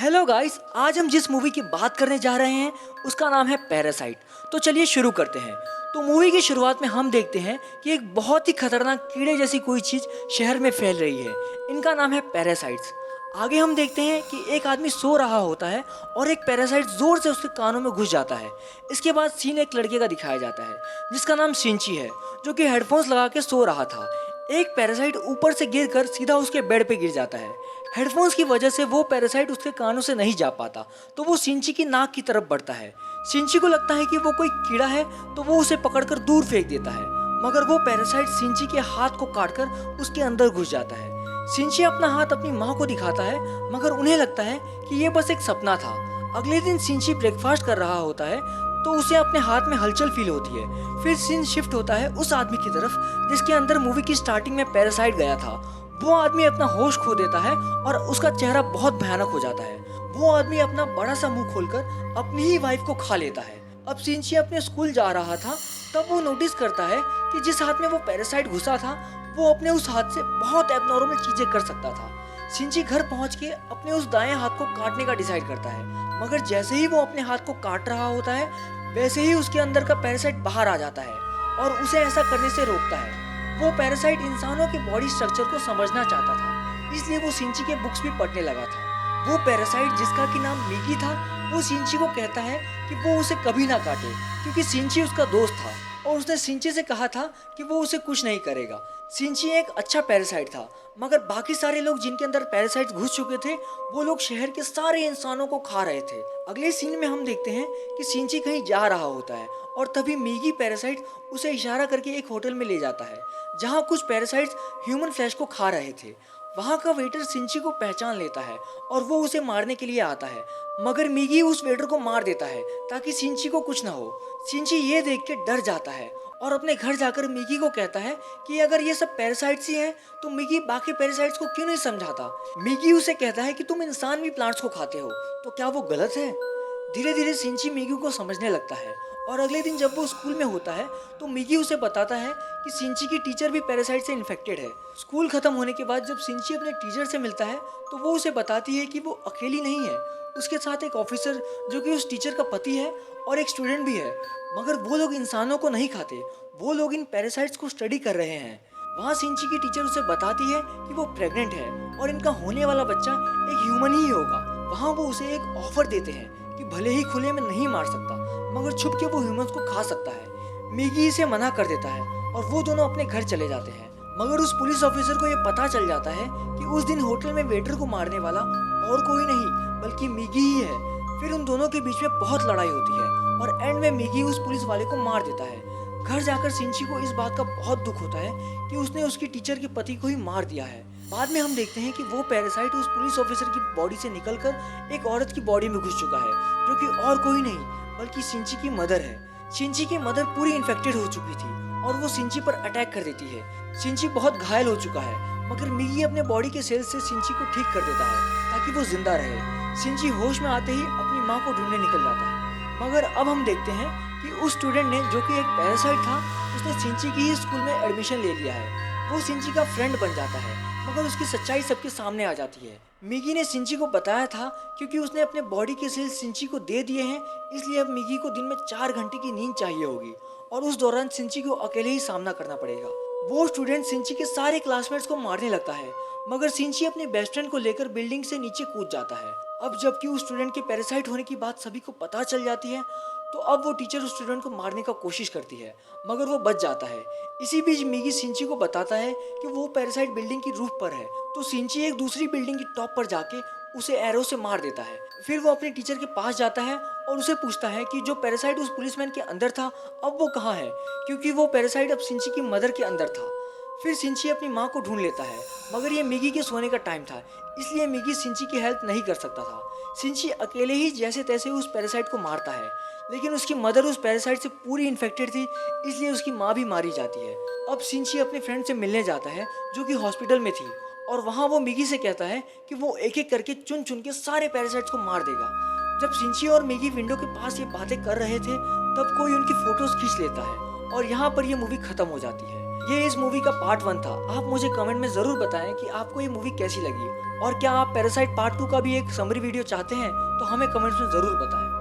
Hello guys, आज हम जिस मूवी की बात करने जा रहे हैं उसका नाम है पैरासाइट। तो चलिए शुरू करते हैं। तो मूवी की शुरुआत में हम देखते हैं कि एक बहुत ही खतरनाक कीड़े जैसी कोई चीज शहर में फैल रही है। इनका नाम है पैरासाइट्स। आगे हम देखते हैं कि एक आदमी सो रहा होता है और एक पैरासाइट जोर से उसके कानों में घुस जाता है। इसके बाद सीन एक लड़के का दिखाया जाता है जिसका नाम सिंची है, जो कि हेडफोन्स लगा के सो रहा था। एक पैरासाइट ऊपर से गिरकर सीधा उसके बेड पे गिर जाता है। हेडफोन्स की वजह से वो पैरासाइट उसके कानों से नहीं जा पाता, तो वो सिंची की नाक की तरफ बढ़ता है। सिंची को लगता है कि वो कोई कीड़ा है, तो वो उसे पकड़कर दूर फेंक देता है, मगर वो पैरासाइट सिंची के हाथ को काटकर उसके अंदर घुस जाता है। सिंची अपना हाथ अपनी माँ को दिखाता है, मगर उन्हें लगता है कि ये बस एक सपना था। अगले दिन सिंची ब्रेकफास्ट कर रहा होता है तो उसे अपने हाथ में हलचल फील होती है। फिर सीन शिफ्ट होता है उस आदमी की तरफ जिसके अंदर मूवी की स्टार्टिंग में पैरासाइट गया था। वो आदमी अपना होश खो देता है और उसका चेहरा बहुत भयानक हो जाता है। वो आदमी अपना बड़ा सा मुंह खोलकर अपनी ही वाइफ को खा लेता है। अब सिंची अपने स्कूल जा रहा था, तब वो नोटिस करता है कि जिस हाथ में वो पैरासाइट घुसा था वो अपने उस हाथ से बहुत एबनॉर्मल चीजें कर सकता था। सिंची घर पहुंच के अपने उस दाएं हाथ को काटने का डिसाइड करता है, मगर जैसे ही वो अपने हाथ को काट रहा होता है वैसे ही उसके अंदर का पैरासाइट बाहर आ जाता है और उसे ऐसा करने से रोकता है। वो पैरासाइट इंसानों के बॉडी स्ट्रक्चर को समझना चाहता था, इसलिए वो सिंची के बुक्स भी पढ़ने लगा था। वो पैरासाइट जिसका कि नाम मिगी था, वो सिंची को कहता है कि वो उसे कभी ना काटे, क्योंकि सिंची उसका दोस्त था और उसने सिंची से कहा था कि वो उसे कुछ नहीं करेगा। सिंची एक अच्छा पैरासाइट था, मगर बाकी सारे लोग जिनके अंदर पैरासाइट्स घुस चुके थे वो लोग शहर के सारे इंसानों को खा रहे थे। अगले सीन में हम देखते हैं कि सिंची कहीं जा रहा होता है और तभी मिगी पैरासाइट उसे इशारा करके एक होटल में ले जाता है जहाँ कुछ पैरासाइट्स ह्यूमन फ्लैश को खा रहे थे। वहाँ का वेटर सिंची को पहचान लेता है और वो उसे मारने के लिए आता है, मगर मिगी उस वेटर को मार देता है ताकि सिंची को कुछ ना हो। सिंची ये देख के डर जाता है और अपने घर जाकर मिगी को कहता है कि अगर ये सब पैरासाइट्स ही हैं तो मिगी बाकी पैरासाइट्स को क्यों नहीं समझाता। मिगी उसे कहता है कि तुम इंसान भी प्लांट्स को खाते हो, तो क्या वो गलत है। धीरे धीरे सिंची मिगी को समझने लगता है और अगले दिन जब वो स्कूल में होता है तो मिगी उसे बताता है कि सिंची की टीचर भी पैरासाइट से इन्फेक्टेड है। स्कूल खत्म होने के बाद जब सिंची अपने टीचर से मिलता है तो वो उसे बताती है कि वो अकेली नहीं है, उसके साथ एक ऑफिसर जो कि उस टीचर का पति है और एक स्टूडेंट भी है, मगर वो लोग इंसानों को नहीं खाते, वो लोग इन पैरासाइट्स को स्टडी कर रहे हैं। वहाँ सिंची की टीचर उसे बताती है कि वो प्रेग्नेंट है और इनका होने वाला बच्चा एक ह्यूमन ही होगा। वहाँ वो उसे एक ऑफर देते हैं कि भले ही खुले में नहीं मार सकता, मगर छुप के वो ह्यूमंस को खा सकता है। मिगी इसे मना कर देता है और वो दोनों अपने घर चले जाते हैं, मगर उस पुलिस ऑफिसर को ये पता चल जाता है कि उस दिन होटल में वेटर को मारने वाला और कोई नहीं बल्कि मिगी ही है। फिर उन दोनों के बीच में बहुत लड़ाई होती है और एंड में मिगी उस पुलिस वाले को मार देता है। घर जाकर सिंची को इस बात का बहुत दुख होता है कि उसने उसकी टीचर के पति को ही मार दिया है। बाद में हम देखते हैं कि वो पैरासाइट उस पुलिस ऑफिसर की बॉडी से निकलकर एक औरत की बॉडी में घुस चुका है, जो कि और कोई नहीं बल्कि सिंची की मदर है। सिंची की मदर पूरी इन्फेक्टेड हो चुकी थी और वो सिंची पर अटैक कर देती है। सिंची बहुत घायल हो चुका है, मगर मिगी अपने बॉडी के सेल्स से सिंची को ठीक कर देता है ताकि वो जिंदा रहे। सिंची होश में आते ही अपनी माँ को ढूंढने निकल जाता है, मगर अब हम देखते हैं कि उस स्टूडेंट ने, जो कि एक पैरासाइट था, उसने सिंची की ही स्कूल में एडमिशन ले लिया है। वो सिंची का फ्रेंड बन जाता है, मगर उसकी सच्चाई सबके सामने आ जाती है। मिगी ने सिंची को बताया था क्योंकि उसने अपने बॉडी के सेल्स सिंची को दे दिए हैं, इसलिए अब मिगी को दिन में 4 घंटे की नींद चाहिए होगी और उस दौरान सिंची को अकेले ही सामना करना पड़ेगा। वो स्टूडेंट सिंची के सारे क्लासमेट्स को मारने लगता है, मगर सिंची अपने बेस्ट फ्रेंड को लेकर बिल्डिंग से नीचे कूद जाता है। अब जबकि उस स्टूडेंट के पैरासाइट होने की बात सभी को पता चल जाती है, तो अब वो टीचर उस स्टूडेंट को मारने का कोशिश करती है, मगर वो बच जाता है। इसी बीच मिगी सिंची को बताता है कि वो पैरासाइट बिल्डिंग की रूफ पर है, तो सिंची एक दूसरी बिल्डिंग की टॉप पर जाके उसे एरो से मार देता है। फिर वो अपने टीचर के पास जाता है और उसे पूछता है कि जो पैरासाइट उस पुलिसमैन के अंदर था अब वो कहाँ है, क्योंकि वो पैरासाइट अब सिंची की मदर के अंदर था। फिर सिंची अपनी माँ को ढूंढ लेता है, मगर ये मिगी के सोने का टाइम था, इसलिए मिगी सिंची की हेल्प नहीं कर सकता था। सिंची अकेले ही जैसे तैसे उस पैरासाइट को मारता है, लेकिन उसकी मदर उस पैरासाइट से पूरी इन्फेक्टेड थी, इसलिए उसकी माँ भी मारी जाती है। अब सिंची अपने फ्रेंड से मिलने जाता है जो कि हॉस्पिटल में थी, और वहाँ वो मिगी से कहता है कि वो एक एक करके चुन चुन के सारे पैरासाइट्स को मार देगा। जब सिंची और मिगी विंडो के पास ये बातें कर रहे थे तब कोई उनकी फोटोज खींच लेता है और यहाँ पर ये मूवी खत्म हो जाती है। ये इस मूवी का पार्ट 1 था। आप मुझे कमेंट में ज़रूर बताएं कि आपको ये मूवी कैसी लगी और क्या आप पैरासाइट पार्ट 2 का भी एक समरी वीडियो चाहते हैं तो हमें कमेंट्स में ज़रूर बताएं।